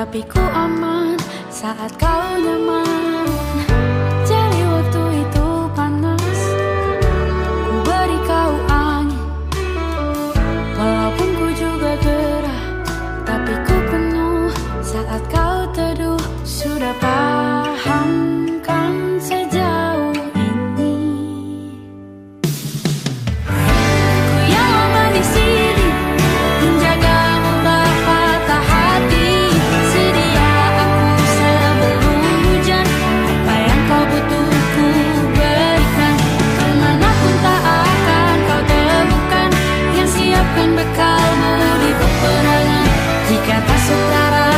tapi ku aman saat kau nyaman. Jadi waktu itu panas, ku beri kau angin. Walaupun ku juga gerah, tapi ku penuh saat kau teduh. Sudah paham kan sejauh ini. Ku yang lama di sini menjagamu tak patah hati. Sedia aku sebelum hujan, apa yang kau butuh ku berikan. Kemanapun tak akan kau temukan yang siapkan bekalmu di peperangan. Jika tak setara,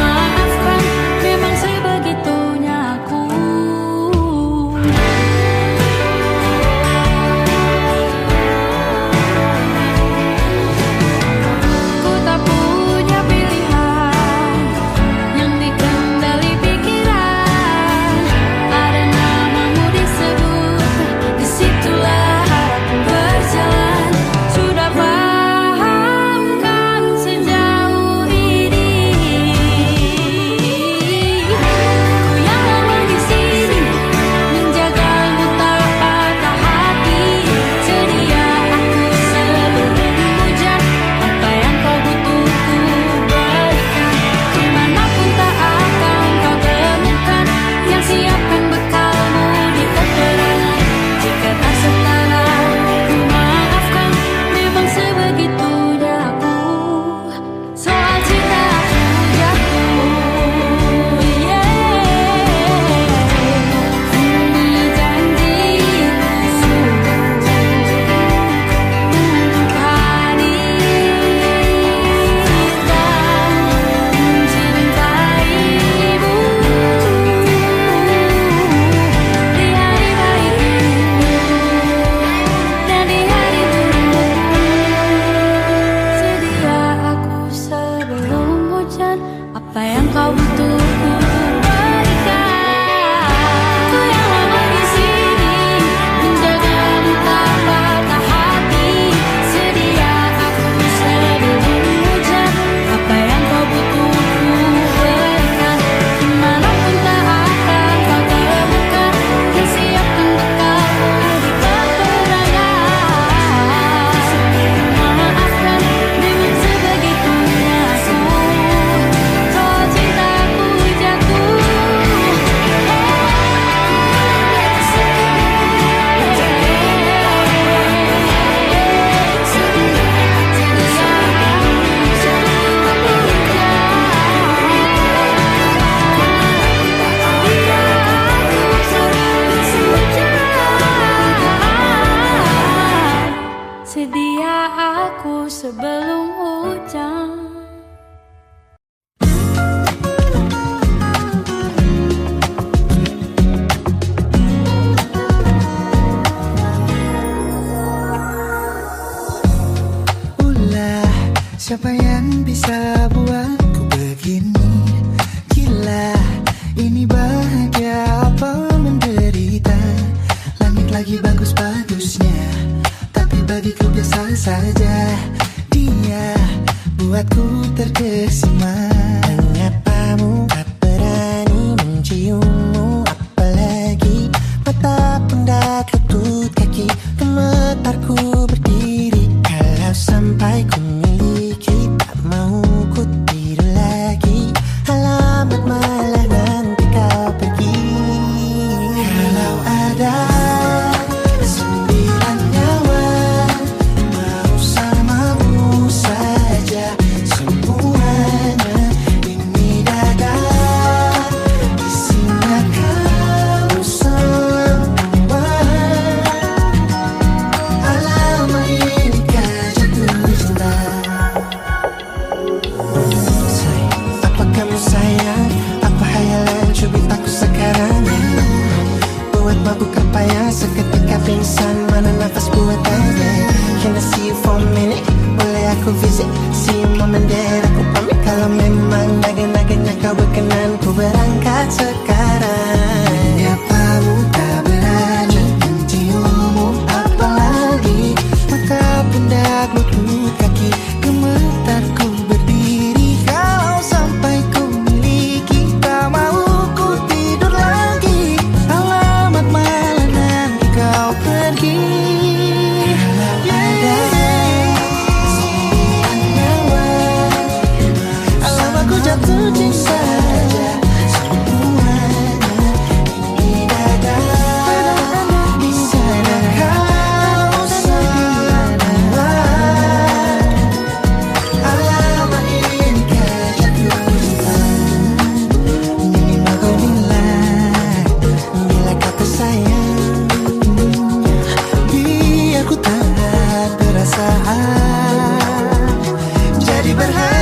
maafkan, memang sebegitunya aku. Ku tak punya pilihan yang dikendali pikiran. Ada namamu disebut, disitulah harapan berjalan. Sudah paham kan sejauh ini. Ku yang lama di sini menjagamu tak patah hati. Sedia aku sebelum hujan, apa yang kau butuh ku berikan. Kemanapun tak akan kau temukan yang siapkan bekalmu di peperangan. Jika tak setara, ku maafkan, memang sebegitunya aku. Soal cinta aku jatuh, ini janjiku untuk hari kita mencintaimu. Di hari baik ini dan di hari burukmu, sedia aku sebelum hujan, apa yang kau butuh ku berikan. Ku yang lama di sini menjagamu tak patah hati. Sedia aku sebelum hujan, apa yang kau butuh ku berikan. Kemanapun tak akan kau temukan yang siapkan bekalmu di peperangan. Maafkan, memang sebegitunya aku. Soal cintaku jatuh, sedia aku sebelum hujan. Ulah, siapa yang bisa buatku begini? Gila, ini bahagia apa menderita? Langit lagi bagus-bagusnya, tapi bagiku biasa saja. Dia buatku terkesima. Menyapamu tak berani menciummu, apalagi mata pundak lutut kaki. Gemetarku berdiri kalau sampai ku miliki. Tak mau ku tidur lagi, alamat malah nanti kau pergi. Kalau ada 9 nyawa mau samamu saja, semuanya ini dada. Isinya kamu semua. Alamat ini kau jatuh cinta. Apa kamu sayang? Apa hayalan cubitaku sekarang? Buat mabuk apa ya? Seketika pingsan, mana nafas buatannya? Can I see you for a minute? Boleh aku visit? See you moment there, aku pamit. Kalau memang naga-naganya kau berkenan, ku berangkat sekarang. Menyapamu tak berani menciummu, apalagi mata pundak lutut kaki. Gemetarku berdiri kalau sampai ku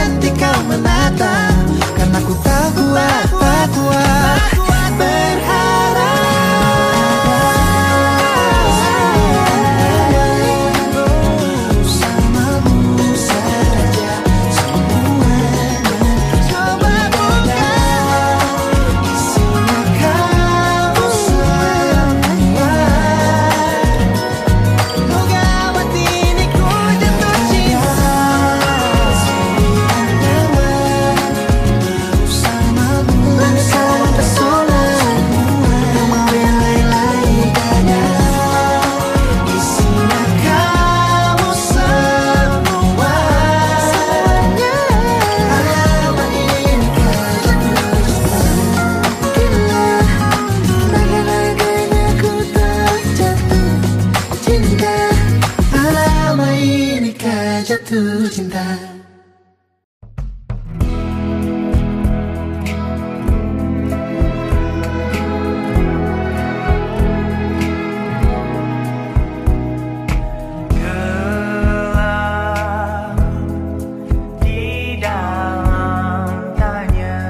berhenti kau menatap, karena ku tak kuat berharap. Bersamamu saja semuanya coba bukan, isinya kamu semua. Oh gawat ini ku jatuh cinta, bersamamu bersama pesona yang membelai dada, isinya kamu semua. Lama ini kau jatuh cinta, laga-laganya ku tak jatuh cinta. Lama ini kau jatuh cinta. Gelap di dalam tanya,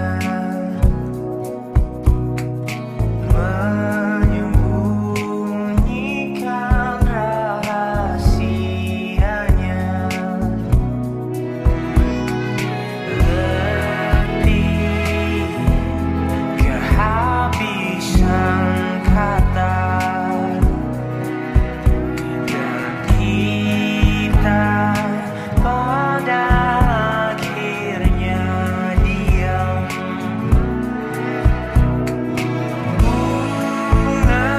menyembunyikan rahasianya. Letih kehabisan kata, dan kita pada akhirnya diam. Bunga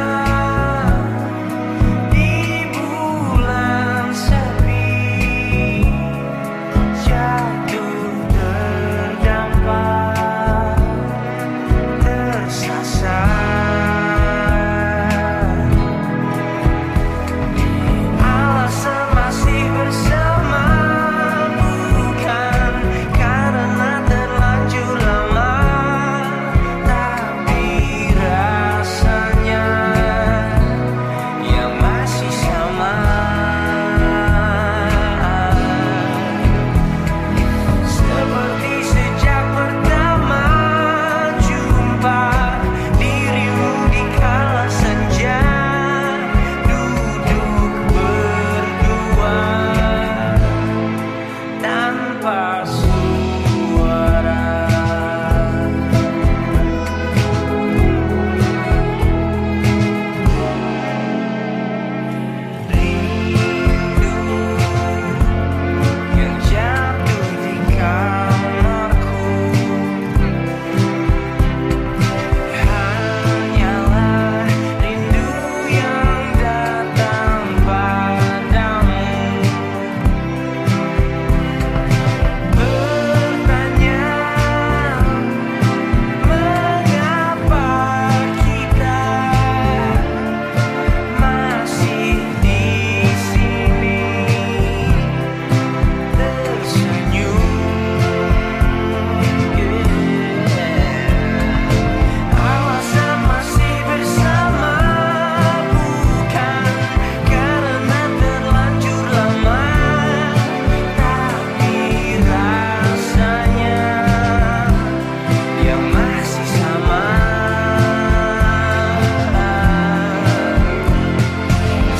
di bulan sepi jatuh terdampar, tersasar. Alasan masih bersama bukan karena terlanjur lama, tapi rasanya yang masih sama. Seperti sejak pertama jumpa dirimu di kala senja, duduk berdua tanpa suara. Rindu yang jatuh di kamarku hanyalah rindu yang datang padamu, bertanya mengapa kita masih di sini tersenyum. Alasan masih bersama bukan karena terlanjur lama, tapi rasanya yang masih sama.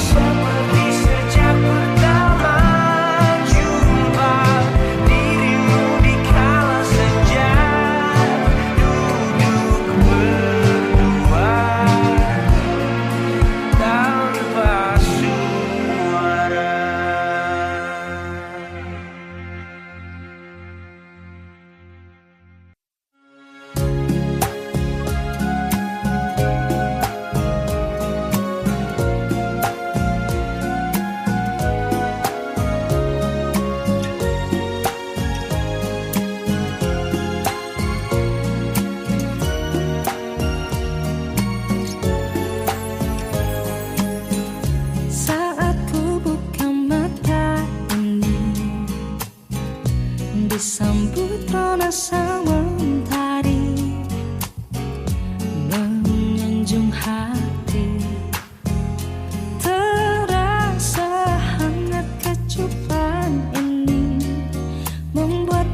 Seperti sejak pertama jumpa dirimu di kala senja, duduk berdua tanpa suara. Saat ku buka mata ini, disambut rona sang mentari menyanjung hati, terasa hangat kecupan ini membuat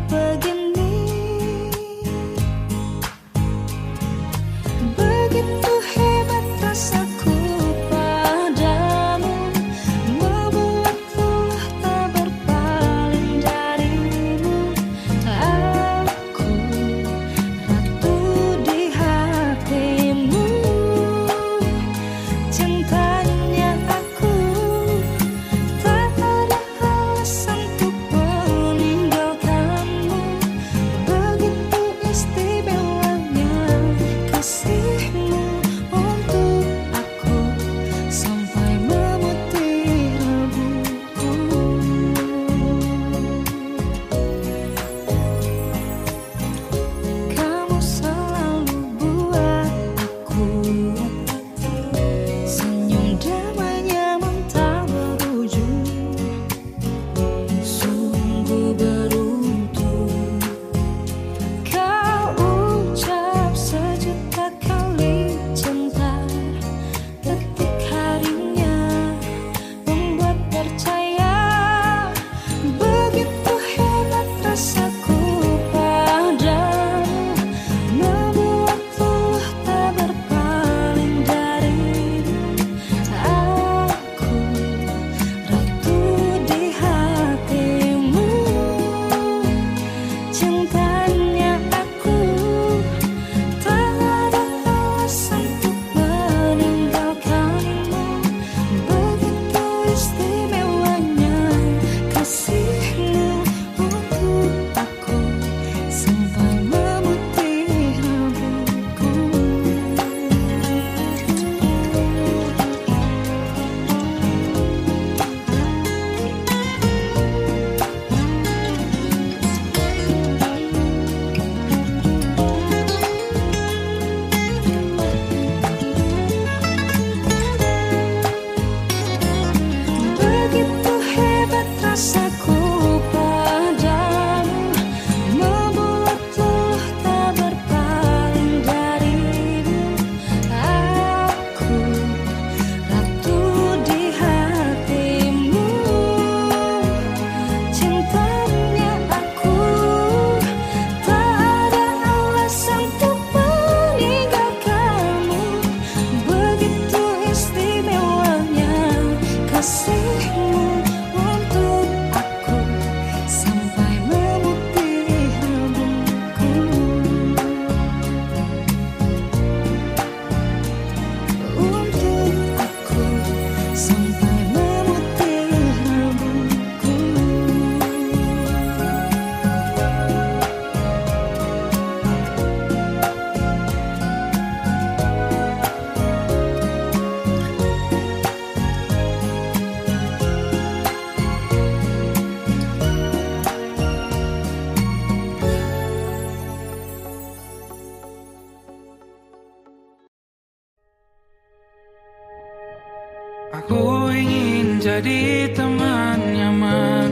Aku ingin jadi teman nyaman,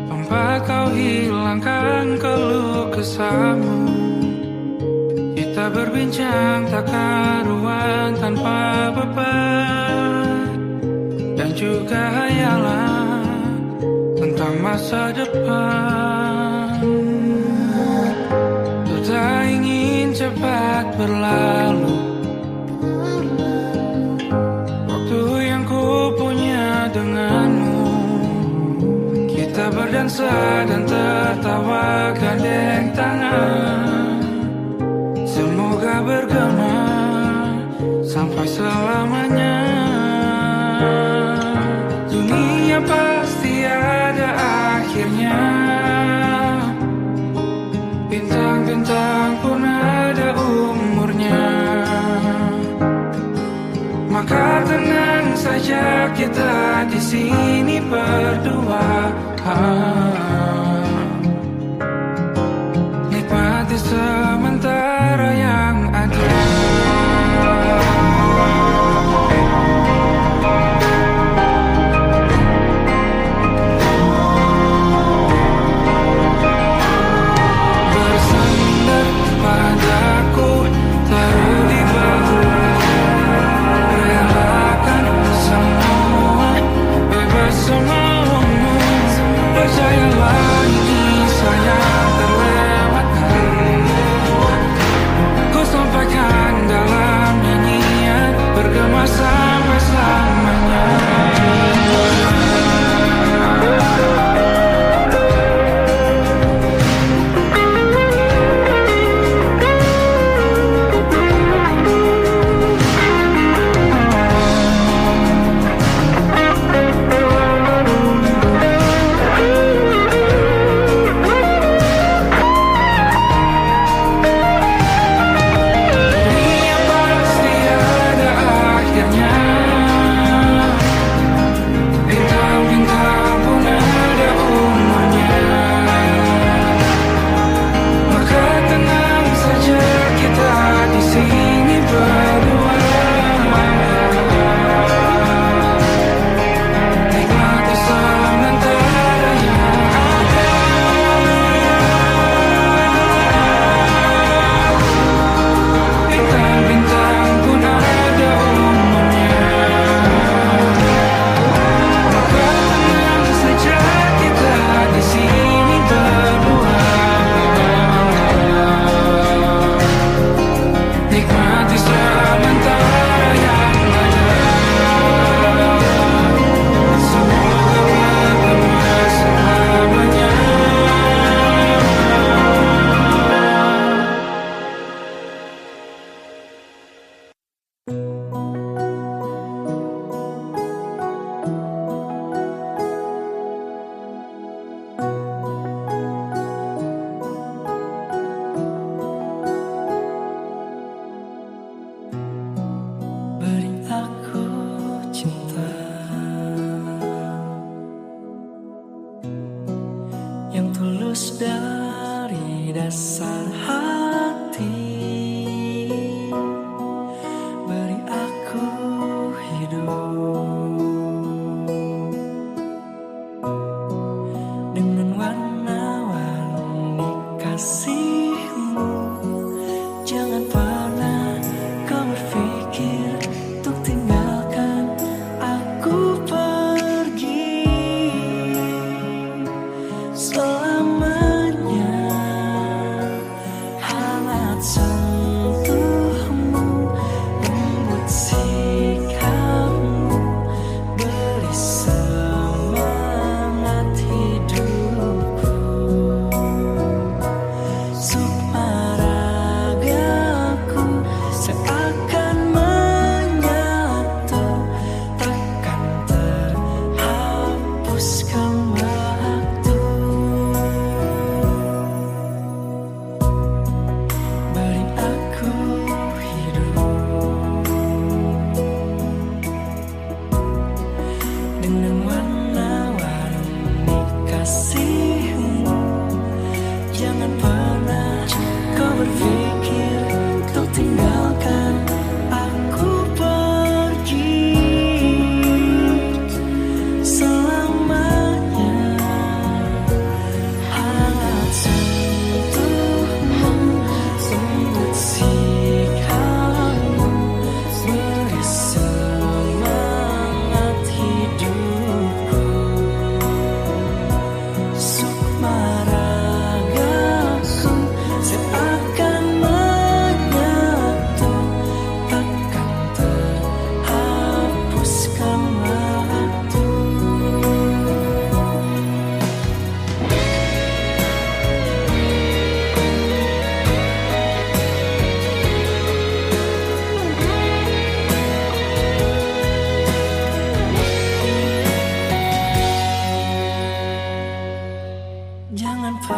tanpa kau hilangkan keluh kesahmu. Kita berbincang tak karuan tanpa beban, dan juga hayalan tentang masa depan. Ku tak ingin cepat berlalu waktu yang ku punya denganmu. Kita berdansa dan tertawa gandeng tangan, semoga bergema sampai selamanya. Dunia pasti ada akhirnya, bintang-bintang pun ada umurnya. Maka tenang saja kita di sini berdua, nikmati sementara yang ada. Bersandar padaku, taruh di bahu, relakan semua, bebas semaumu. Percayalah ini sayang terlewatkan, ku sampaikan dalam nyanyian, bergema sampai selamanya.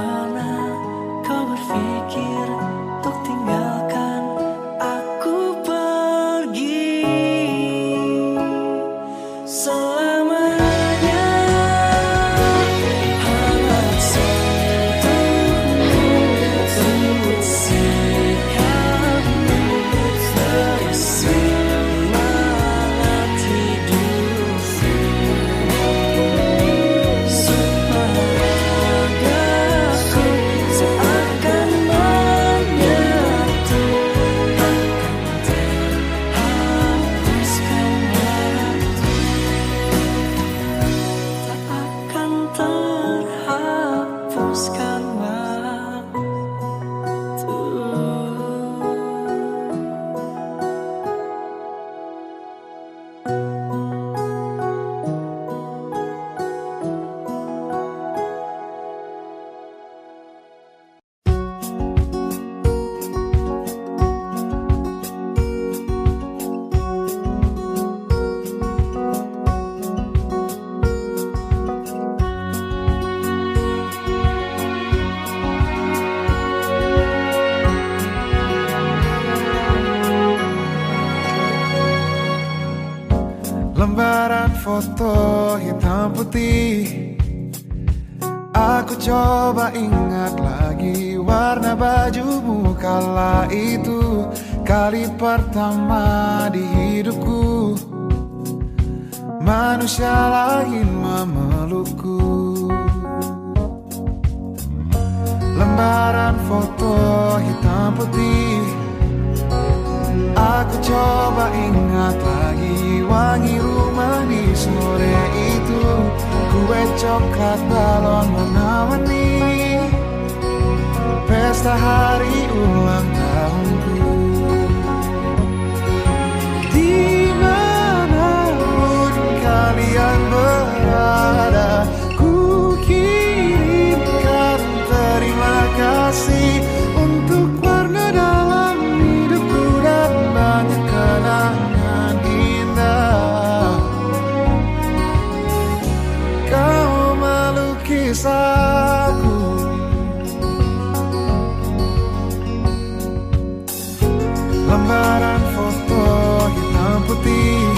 pernah kau berpikir untuk tinggalkan aku pergi selamanya? Hangat sentuhmu, lembut sikapmu, bersemangat hidupku. Sumpah ragaku seakan menyatu, takkan terhapuskan waktu, Lembaran foto hitam putih, aku coba ingat lagi warna bajumu kala itu. Kali pertama di hidupku manusia lain memelukku. Lembaran foto hitam putih, aku coba ingat lagi wangi rumah di sore itu. Kue coklat balon warna-warni, pesta hari ulang tahunku. Dimanapun kalian berada, ku kirimkan terima kasih untuk warna dalam hidupku dan banyak kenangan indah. Kau melukis aku, lembaran foto hitam putih,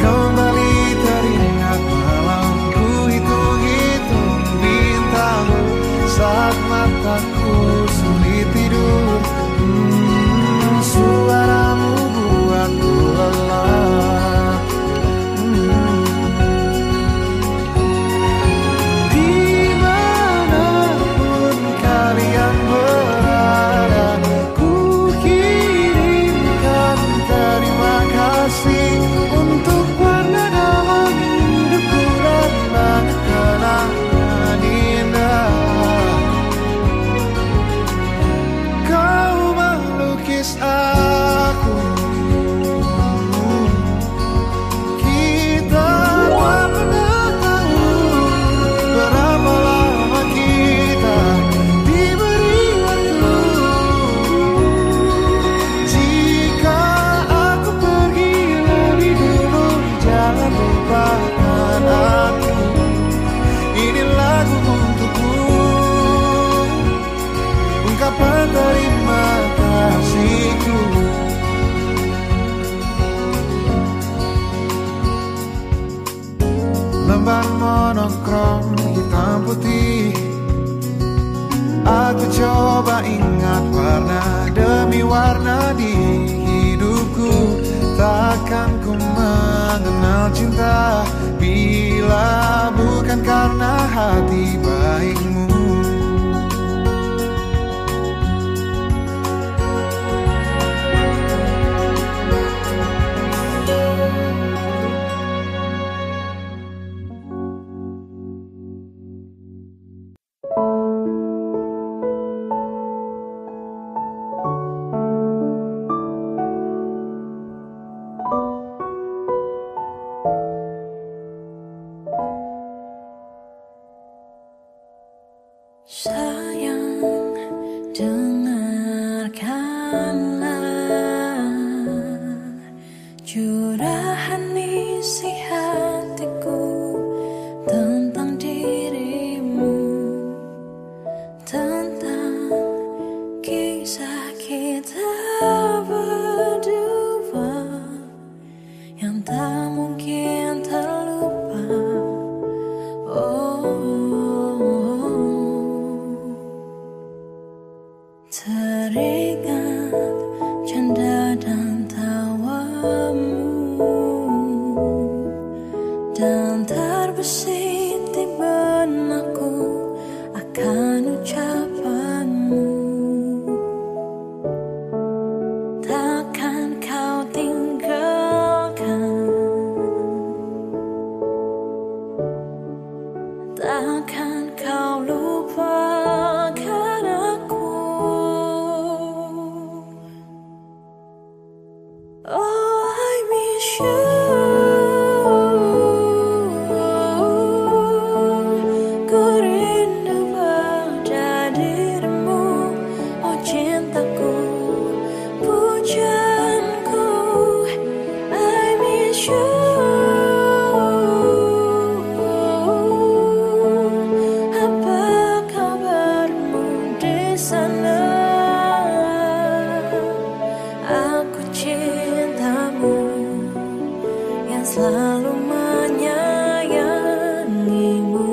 kembali teringat malamku hitung-hitung bintang saat mataku sulit tidur. Suaramu buatku lelah. Dimanapun kalian berada, ku kirimkan terima kasih untuk warna dalam hidupku dan banyak kenangan indah. Kau melukis aku, kita tak pernah tahu berapa lama kita diberi waktu. Jika aku pergi lebih dulu, jangan lupakan aku. Ini lagu untukmu, ungkapan terima kasihku. Lembar monokrom hitam putih, aku coba ingat warna demi warna di hidupku. Takkan ku mengenal cinta bila bukan karena hati baikmu. sayang, dengarkanlah curahan isi hatiku tentang dirimu. teringat canda dan tawamu, dan terbesit di benakku akan ucapanmu. Takkan kau tinggalkan, takkan kau lupakan aku. Oh, I miss you. Ku rindu pada dirimu, oh cintaku, pujaanku. I miss you. Apa kabarmu di sana? Aku cintamu yang selalu menyayangimu.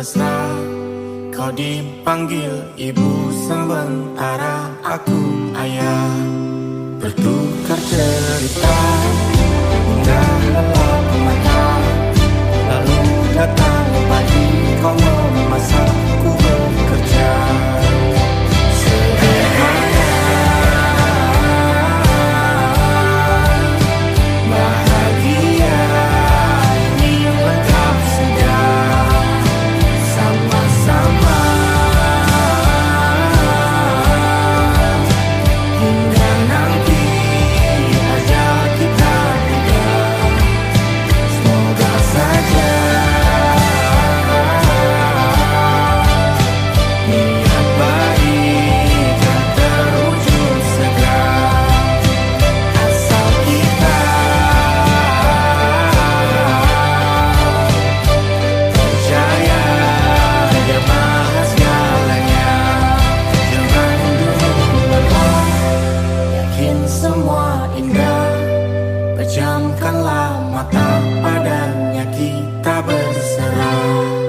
mesra. Kau dipanggil ibu, sementara aku ayah. bertukar cerita hingga lelap mata. Lalu datang pagi kau memasak, ku bekerja sederhana. Bahagia ini lengkap sudah sama-sama. Hingga nanti ajal kita tiba, semoga saja niat baik kan terwujud segera, asal kita percaya Dia Maha segalanya. Jangan dulu lelah, yakin semua indah, pejamkanlah mata, padanya kita berserah.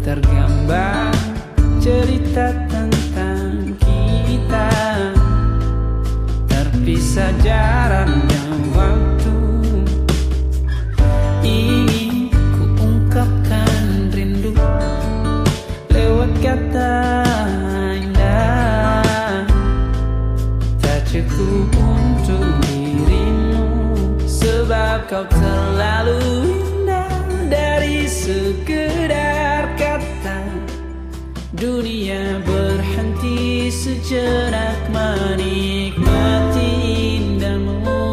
tergambar cerita tentang kita, terpisah jarak dan waktu. Ingin ku ungkapkan rindu lewat kata indah, tak cukup untuk dirimu, sebab kau terlalu indah. Dari sekedar kata, dunia berhenti sejenak menikmati indahmu.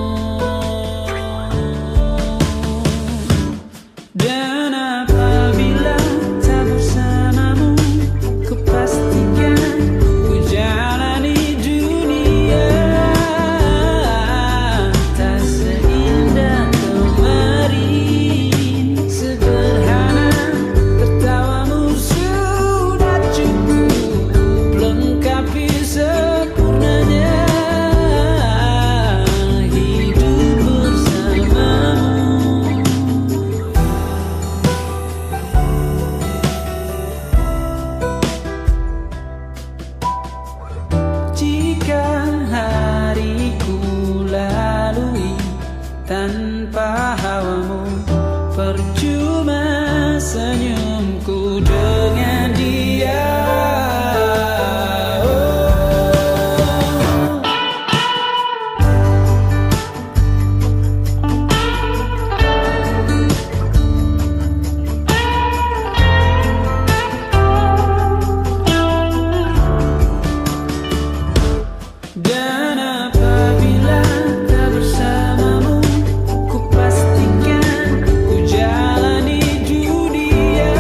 Dan apabila tak bersamamu, ku pastikan ku jalani dunia tak seindah kemarin. Sederhana, tertawamu sudah cukup lengkapi sempurnanya hidup bersamamu. Jika hariku lalui tanpa hawamu, percuma senyumku dengan dia. Dan apabila tak bersamamu, ku pastikan ku jalani dunia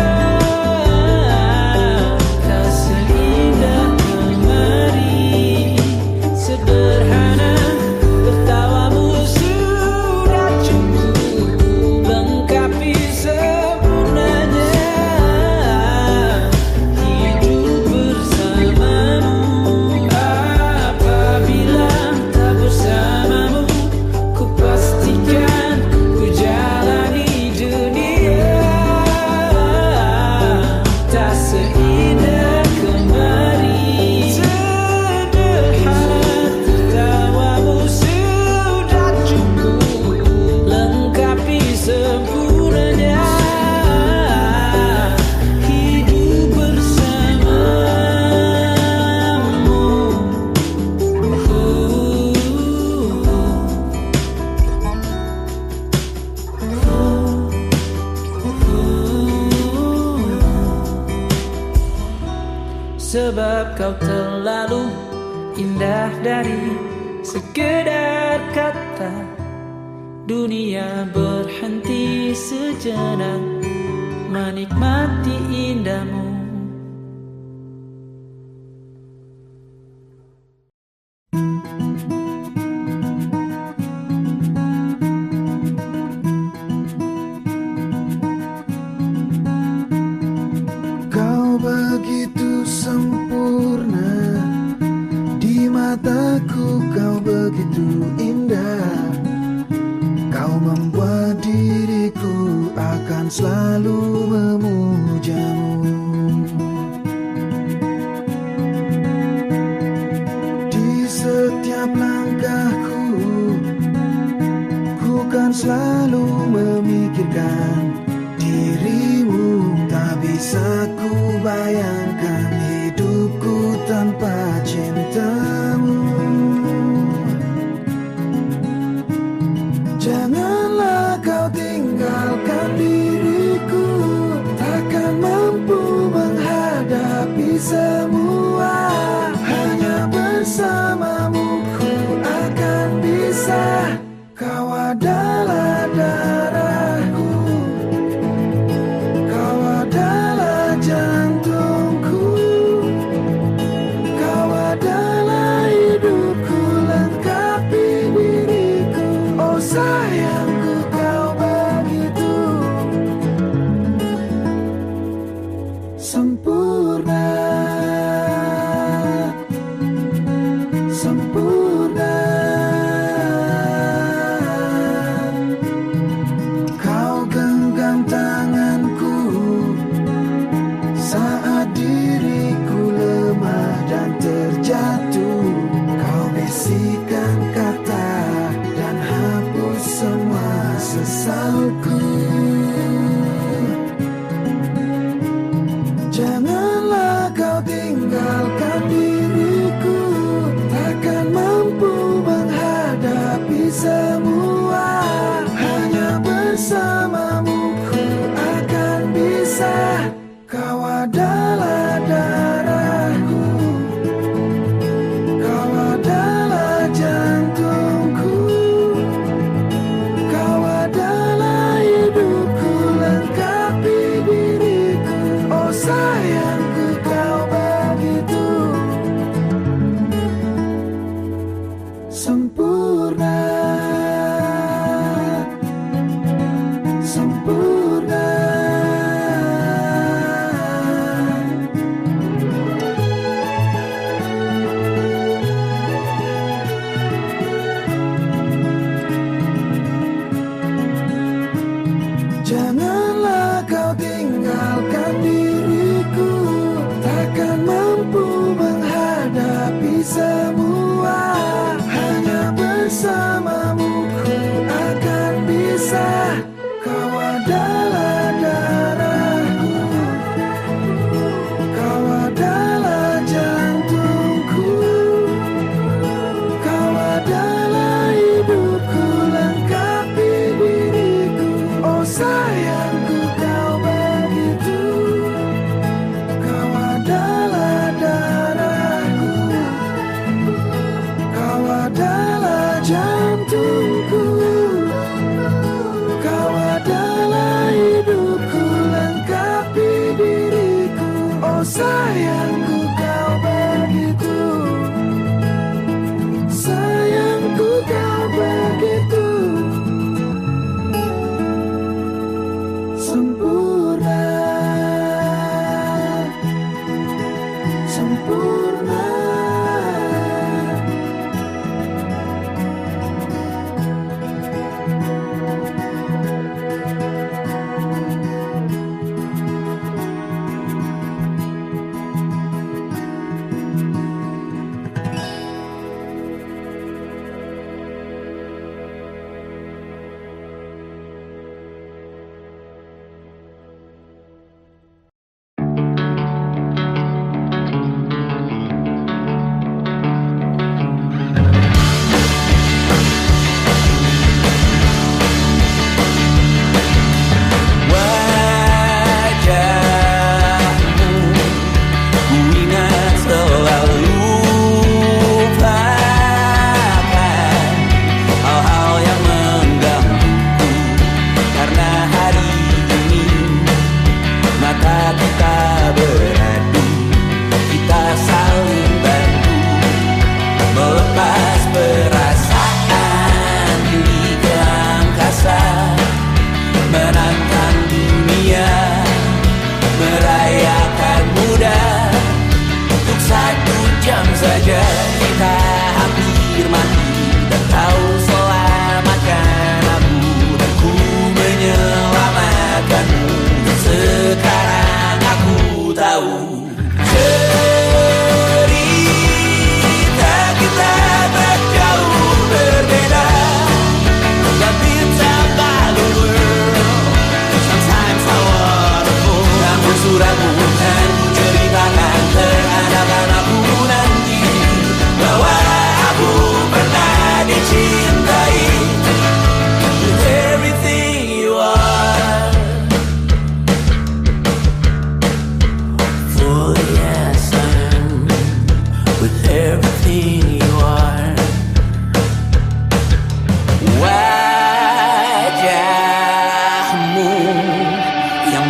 tak seindah kemarin. Sederhana, tertawamu sudah cukup lengkapi sempurnanya hidup bersamamu. Apabila tak bersamamu, ku pastikan ku jalani dunia tak seindah kemarin. Sederhana, tertawamu sudah cukup lengkapi sempurnanya hidup bersamamu. Sebab kau terlalu indah dari sekedar kata, dunia berhenti sejenak menikmati indahmu. Kau begitu sempurna di mataku, kau begitu indah. Kau membuat diriku akan selalu memujamu. Di setiap langkahku, ku kan selalu memikirkan dirimu. Tak bisa ku bayangkan hidupku tanpa cintamu. Janganlah kau tinggalkan diriku, takkan mampu menghadapi semua. Hanya bersamamu ku akan bisa. Kau adalah darahku, kau adalah jantungku, kau adalah hidupku, lengkapi diriku. Oh sayangku, kau begitu sempurna.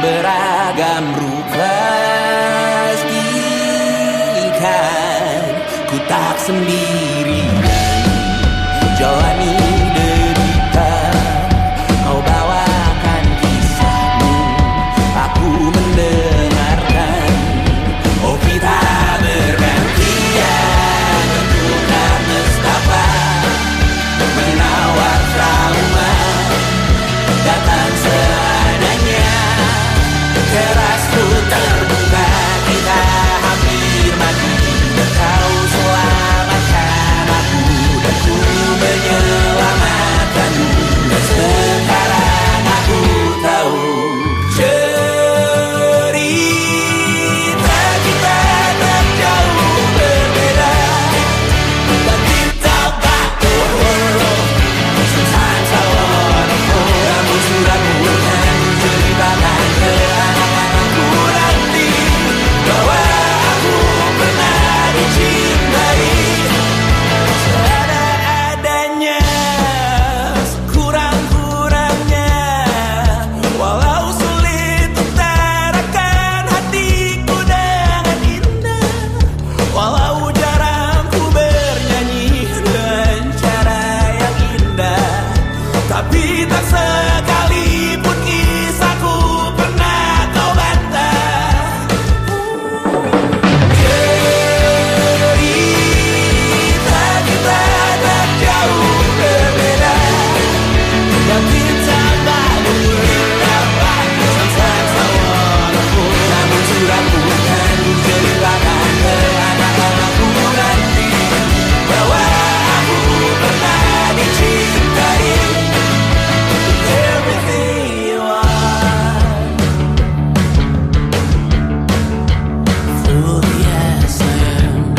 beragam rupa ikan. Ku tak sendirian jalani derita, kau bawakan kisahmu, aku mendengarkan. Oh kita bergantian tukar nestapa, menawar trauma, datang seadanya. Keras ku terbuka, kita hampir mati, kau selamatkan aku dan ku menyelamatkanmu. Dan sekarang aku tahu cerita kita tak jauh berbeda. But deep down back to the world, sometimes I wanna fall. Namun suratmu kan ceritakan ke anak-anakku nanti bahwa aku pernah dicintai. Seadanya, kurang-kurangnya, walau sulit utarakan hatiku dengan indah, walau jarang ku bernyanyi dengan cara yang indah, tapi tak sekalipun kisahku pernah kau bantah. Cerita kita tak jauh berbeda, dan kita baru berapa. Sometimes I wanna fall. Namun suratku kan ceritakan ke anak-anakku nanti bahwa aku pernah dicintai. Everything you are, fully as I am,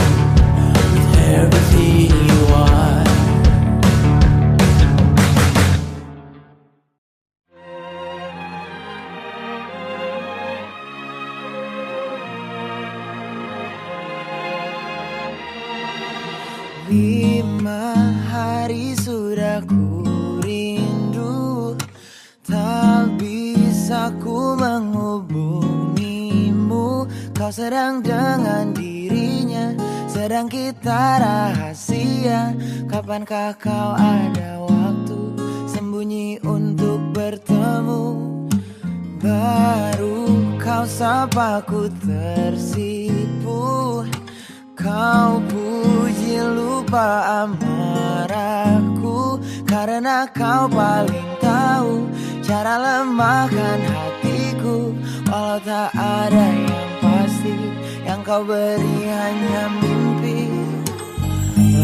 with everything you are. Lima hari sudah ku rindu, tak bisa ku menghubungimu. Kau sedang dengan dirinya, sedang kita rahasia. Kapankah kau ada waktu sembunyi untuk bertemu? Baru kau sapa ku tersipu, kau puji lupa amarahku, karena kau paling tahu cara lemahkan hatiku. Walau tak ada yang pasti, yang kau beri hanya mimpi.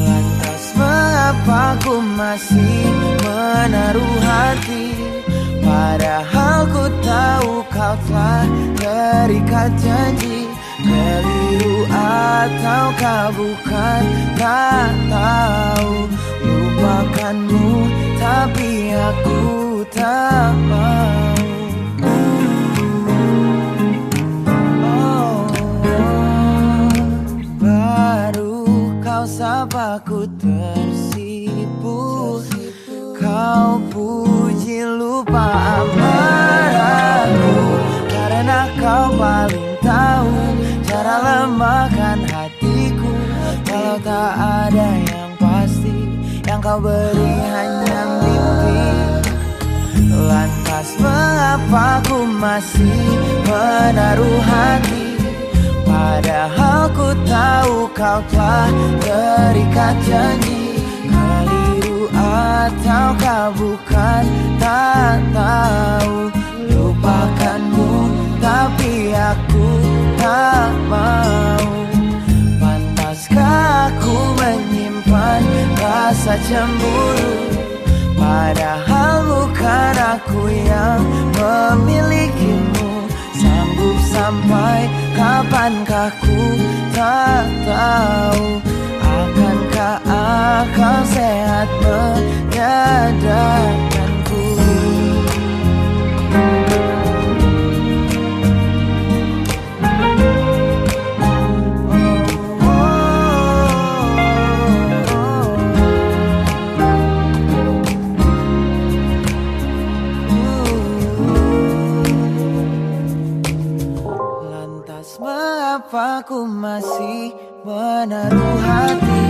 Lantas mengapa ku masih menaruh hati, padahal ku tahu kau telah terikat janji. Keliru ataukah bukan, tak tahu. Lupakanmu tapi aku tak mau. Baru kau sapa ku tersipu, kau puji lupa amarahku, karena kau paling tahu cara lemahkan hatiku. Walau tak ada yang pasti, yang kau beri hanya mimpi. Lantas mengapa ku masih menaruh hati, padahal ku tahu kau telah terikat janji. Keliru ataukah bukan, tak tahu. Lupakanmu tapi aku tak mau. Pantaskah aku menyimpan rasa cemburu, padahal bukan aku yang memilikimu. Sanggup sampai kapankah ku tak tahu. Akankah akal sehat menyadarkanku? mengapa ku masih menaruh hati?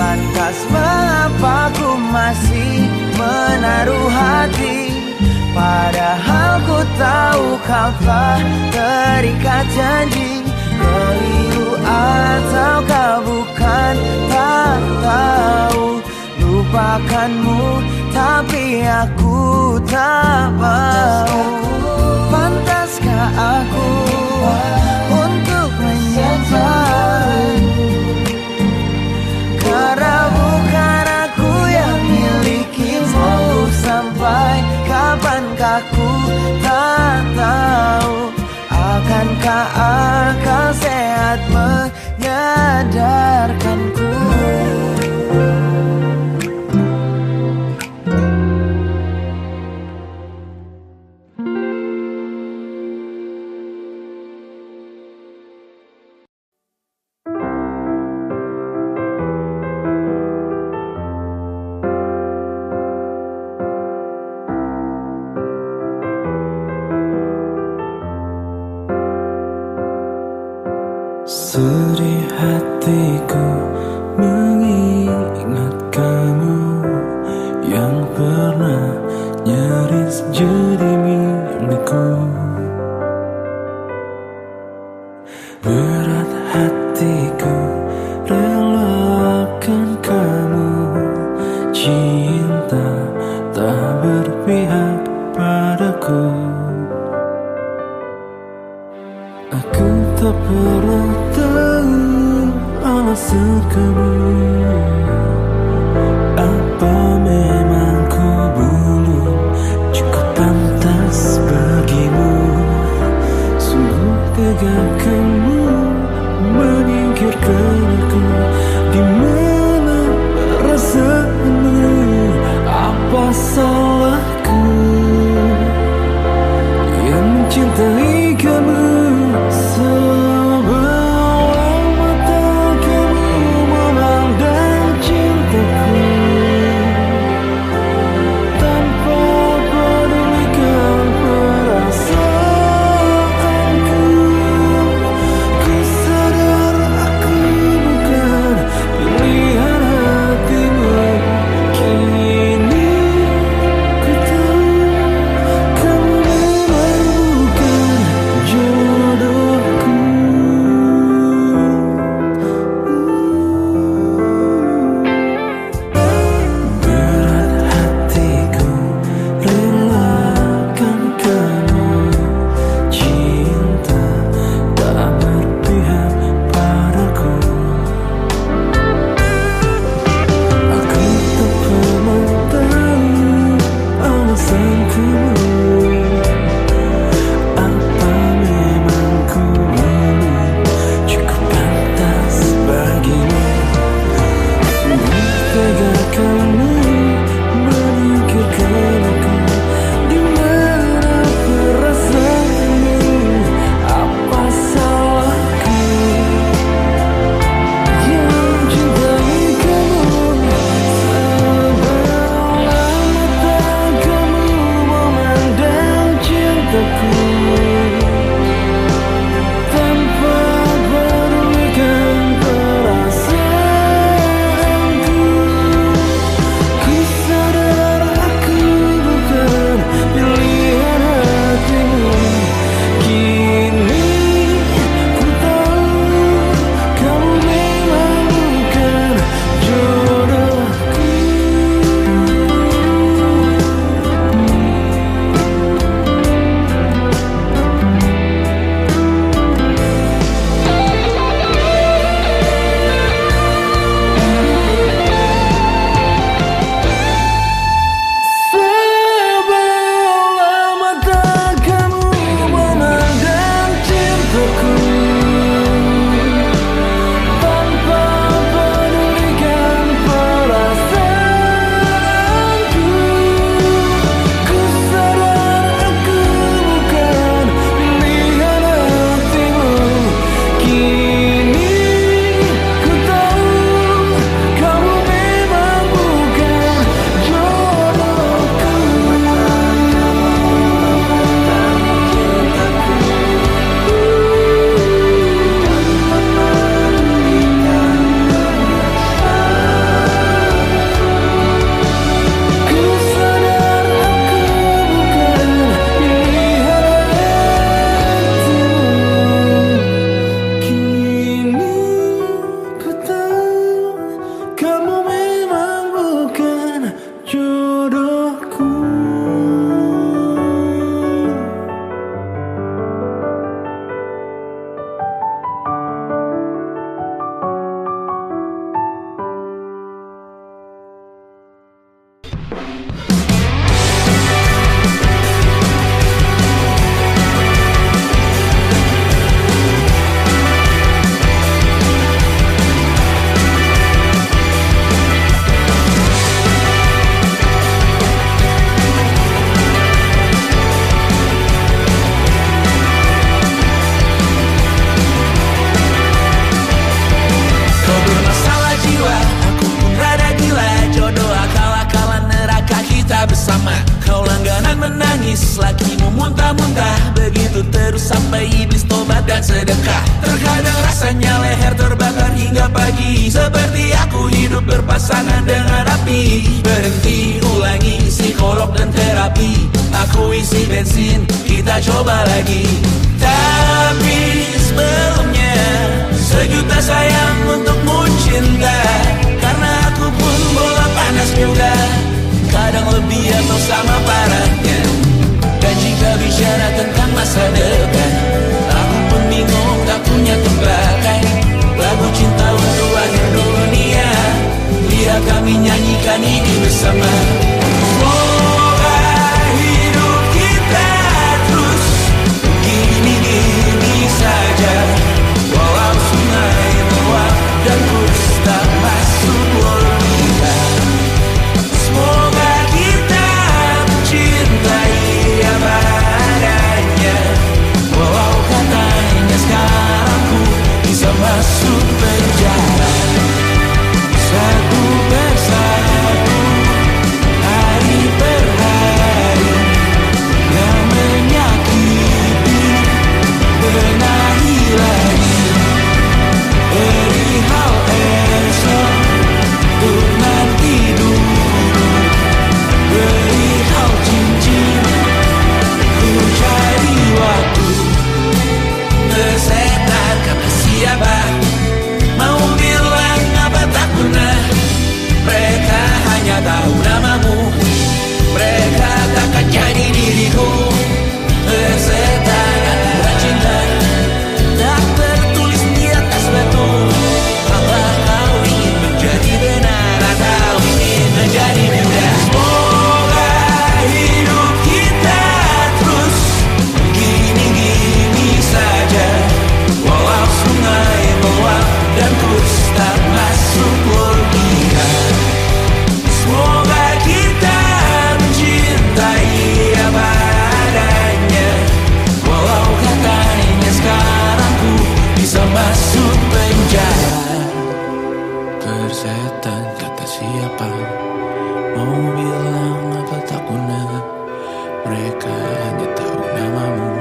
Lantas mengapa ku masih menaruh hati? Padahal ku tahu kau telah terikat janji. Keliru ataukah bukan, tak tahu. Lupakanmu tapi aku tak mau. Pantaskah aku untuk menyimpan? Karena bukan aku yang milikimu. Sampai kapankah ku tak tahu. Akankah akal sehat menyadarkanku? Sedih hatiku mengingat kamu yang pernah nyaris jadi milikku. Berat hatiku relakan kamu. Cinta tak berpihak padaku. Aku tak pernah tahu alasan kamu. Apa memang ku belum cukup pantas bagimu? Sungguh tega kamu menyingkirkan aku. Di mana perasaanmu? Apa salahku yang mencintai kamu? Sebelah mata kamu memandang sedekah. Terkadang rasanya leher terbakar hingga pagi, seperti aku hidup berpasangan dengan api. Berhenti, ulangi psikolog dan terapi. Aku isi bensin, kita coba lagi. Tapi sebelumnya, sejuta sayang untukmu cinta. Karena aku pun bola panas juga, kadang lebih atau sama parahnya. Dan jika bicara tentang masa depan, aku pun bingung, tak punya tebakan. Lagu cinta untuk akhir dunia, biar kami nyanyikan ini bersama. Semoga hidup kita terus gini-gini saja, walau sungai meluap dan terus tak masuk logika. Semoga kita mencintai apa adanya, walau katanya sekarang ku bisa masuk penjara. Satu persatu, hari per hari, yang menyakiti benahi lagi. Beri hal esok untuk nanti dulu, beri hal cincin ku cari waktu. Bersetan kata siapa, mau bilang apa tak pernah. Mereka hanya tahu namamu, mereka takkan jadi diriku. Bersetan aturan cinta, tak tertulis di atas batu. Apa kau ingin menjadi benar atau ingin menjadi mudah? Semoga hidup kita terus gini-gini saja, walau sungai meluap dan terus tak masuk logika. Semoga kita mencintai apa adanya, walau katanya sekarang ku bisa masuk penjara. Persetan kata siapa, mau bilang apa tak guna. Mereka hanya tahu namamu,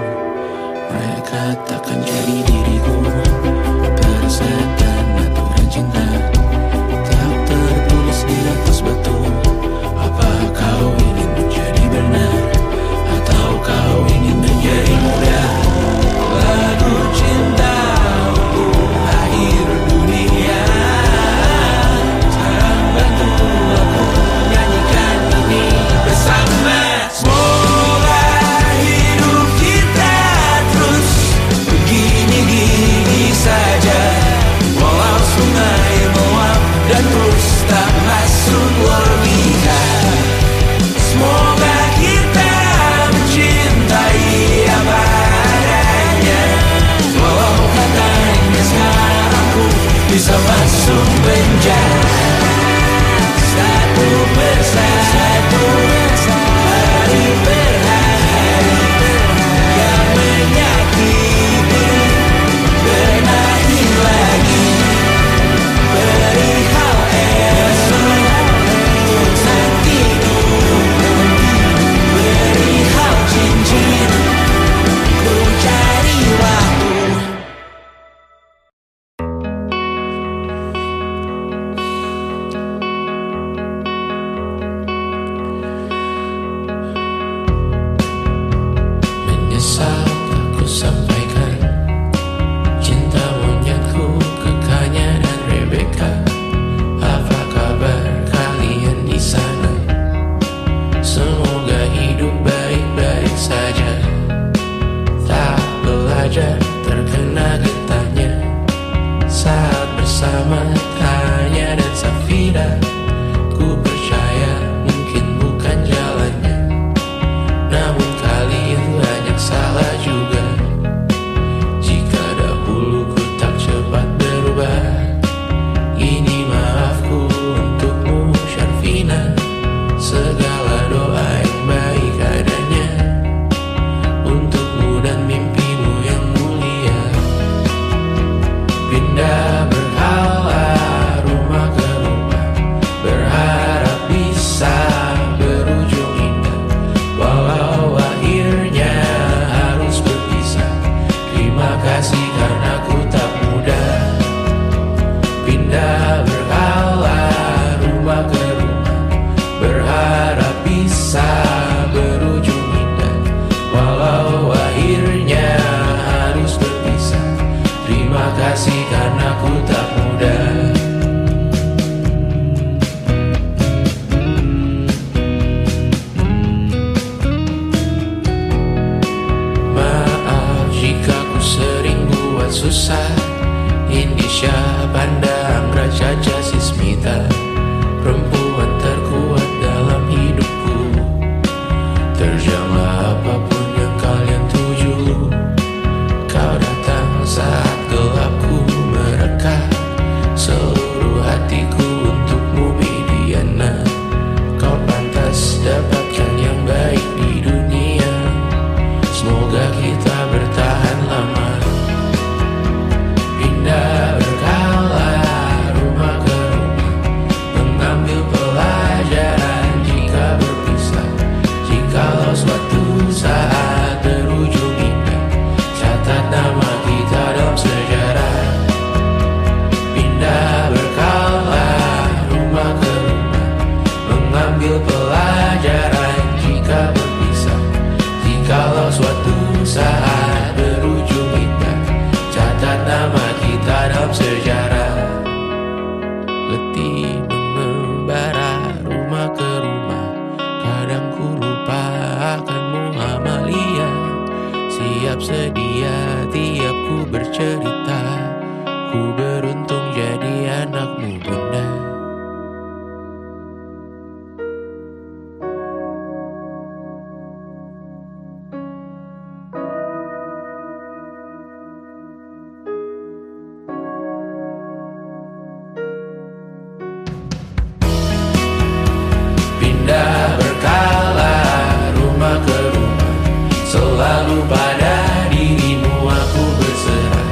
mereka takkan jadi diriku. Persetan aturan cinta, tak tertulis di atas batu. Apa kau ingin menjadi benar atau kau ingin menjadi mudah? Lagu cinta untuk akhir dunia, sekarang bantu aku nyanyikan ini bersama. Semoga hidup kita terus begini-gini saja, walau sungai meluap dan terus tak masuk logika. Semoga kita mencintai apa adanya, walau katanya sekarang ku bisa masuk penjara. Satu persatu, hari per hari, yang menyakiti benahi lagi. Beri hal esok untuk nanti dulu, beri hal cincin ku cari waktu. Menyesal aku sampaikan cinta monyetku ke Kanya dan Rebecca. Apa kabar kalian di sana? Semoga hidup baik-baik saja. Tak belajar terkena getahnya saat bersama Tanya dan Safira. Ku percaya mungkin bukan jalannya, namun kalian banyak salah juga. Jika dahulu ku tak cepat berubah, ini maafku untukmu Syarfina. Segala doa yang baik adanya untukmu dan mimpimu yang mulia. Pindah berhala rumah ke rumah, berharap bisa berujung indah, walau akhirnya harus berpisah. Terima kasih karena susah. Indonesia pandang Raja Jasismita, perempuan terkuat dalam hidupku. Terjanglah apapun yang kalian tuju. Kau datang saat gelapku mereka, seluruh hatiku untukmu Bidiana. Kau pantas dapatkan yang baik di dunia. Semoga kita bertahan lama. Pindah berkala rumah ke rumah, mengambil pelajaran jika berpisah. Jikalau suatu saat berujung indah, catat nama kita dalam sejarah. Pindah berkala rumah ke rumah, mengambil pelajaran jika berpisah. Jikalau suatu saat berujung indah, catat nama kita dalam sejarah. Letih mengembara rumah ke rumah, kadang ku lupa akanmu Amalia. Siap sedia tiap ku bercerita, ku beruntung jadi anakmu bunda. Pindah berkala rumah ke rumah, selalu pada dirimu aku berserah.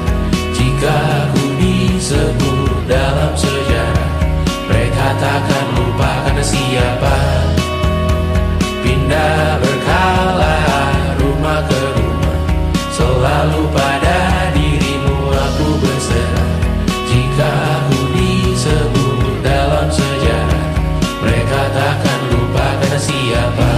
Jika aku disebut dalam sejarah, mereka takkan lupa karena siapa. Pindah berkala rumah ke rumah, selalu pada dirimu aku berserah. Jika aku disebut dalam sejarah, mereka takkan lupa karena siapa.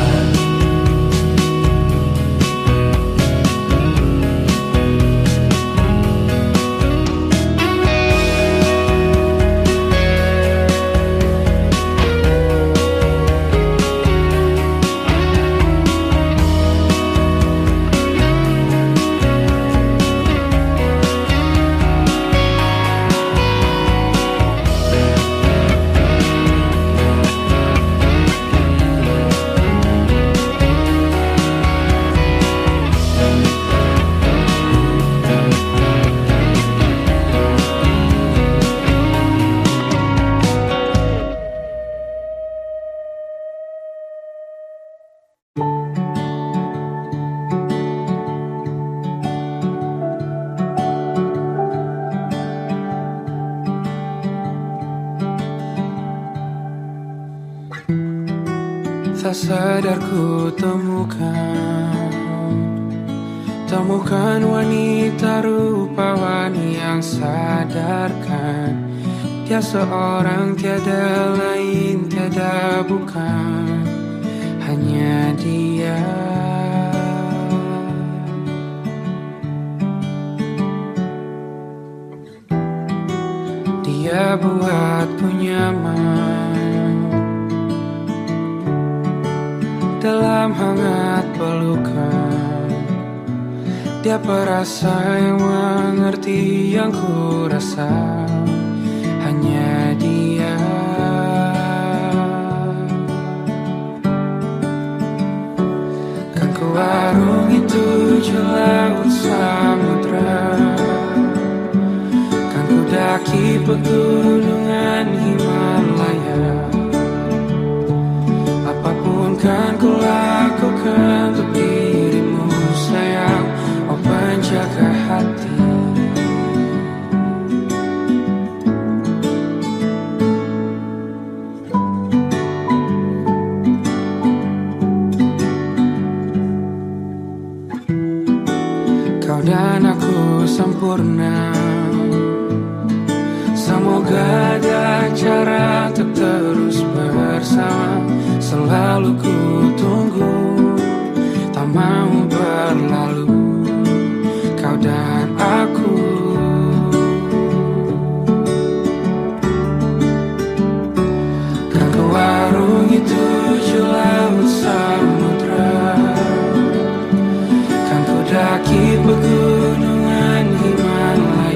Tak sadar ku temukan wanita rupawani yang sadarkan dia seorang, tiada lain, tiada bukan, hanya dia. Dia buatku nyaman dalam hangat pelukan. Dia perasa yang mengerti yang ku rasa, hanya dia. Kan ku arungi 7 laut samudra, kan ku daki pegunungan Himalaya. Kan ku lakukan untuk dirimu sayang, oh penjaga hati. Kau dan aku sempurna, semoga ada cara untuk terus bersama. Selalu ku tunggu, tak mau berlalu, kau dan aku. Kan ku arungi 7 laut samudra, kan ku daki pegunungan Himalaya.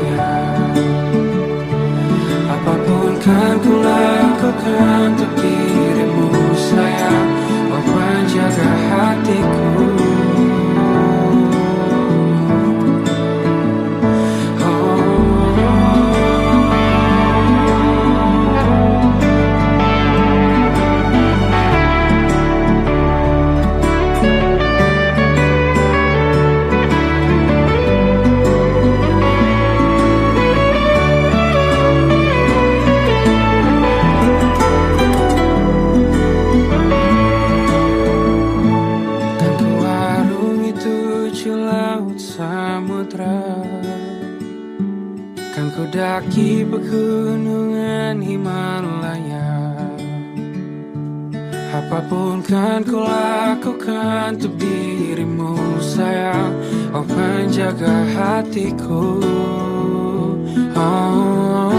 samudra. Kan ku daki pegunungan Himalaya. Apapun kan ku lakukan untuk dirimu sayang. Oh penjaga hatiku. Oh